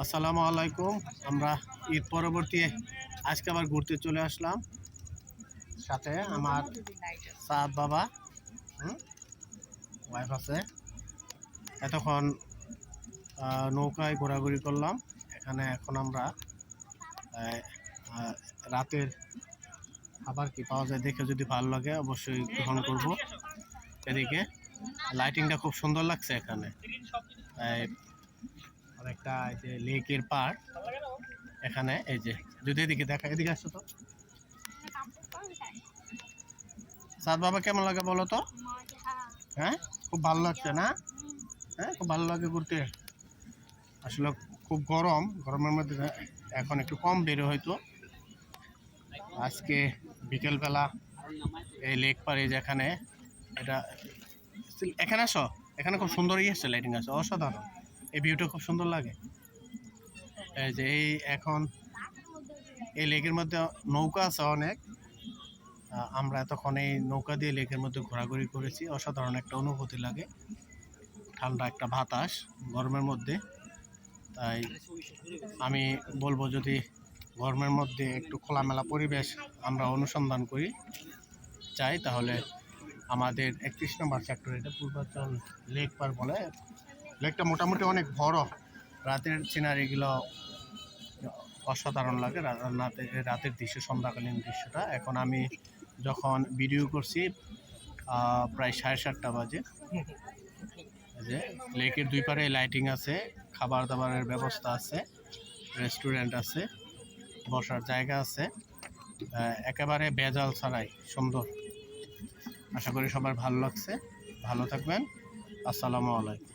আসসালামু আলাইকুম। আমরা ঈদ পরবর্তী আজকে আবার ঘুরতে চলে আসলাম, সাথে আমার সাদ বাবা ওয়াইফ আছে। এতক্ষণ নৌকায় ঘোরাঘুরি করলাম। এখন আমরা রাতের খাবার কি পাওয়া যায় দেখে যদি ভালো লাগে অবশ্যই গ্রহণ করব। এদিকে লাইটিংটা খুব সুন্দর লাগছে এখানে। একটা এই যে লেকের পার, এখানে এই যে যদি এদিকে দেখা, এদিকে আসছো তো সাদ বাবা, কেমন লাগে বলো তো? হ্যাঁ, খুব ভালো লাগছে না? হ্যাঁ, খুব ভালো লাগে ঘুরতে। আসলে খুব গরমের মধ্যে এখন একটু কম বেরো হয়তো। আজকে বিকেলবেলা এই লেক পারে যেখানে, এটা এখানে আসো, এখানে খুব সুন্দর আছে, লাইটিং আছে অসাধারণ। এই ভিউটা খুব সুন্দর লাগে। এই যে এখন এই লেকের মধ্যে নৌকা আছে অনেক। আমরা এতক্ষণ এই নৌকা দিয়ে লেকের মধ্যে ঘোরাঘুরি করেছি। অসাধারণ একটা অনুভূতি লাগে, ঠান্ডা একটা বাতাস গরমের মধ্যে। তাই আমি বলবো, যদি গরমের মধ্যে একটু খোলামেলা পরিবেশ আমরা অনুসন্ধান করি চাই, তাহলে আমাদের 31 নম্বর সেক্টর, এটা পূর্বাঞ্চল লেক পার বলে। লেকটা মোটামুটি অনেক বড়। রাতের সিনারিগুলো অসাধারণ লাগে, রাতের দৃশ্য, সন্ধ্যাকালীন দৃশ্যটা। এখন আমি যখন ভিডিও করছি প্রায় 7:30 বাজে। যে লেকের দুই পারে লাইটিং আছে, খাবার দাবারের ব্যবস্থা আছে, রেস্টুরেন্ট আছে, বসার জায়গা আছে, একেবারে ভেজাল ছাড়াই সুন্দর। আশা করি সবার ভালো লাগছে। ভালো থাকবেন। আসসালামু আলাইকুম।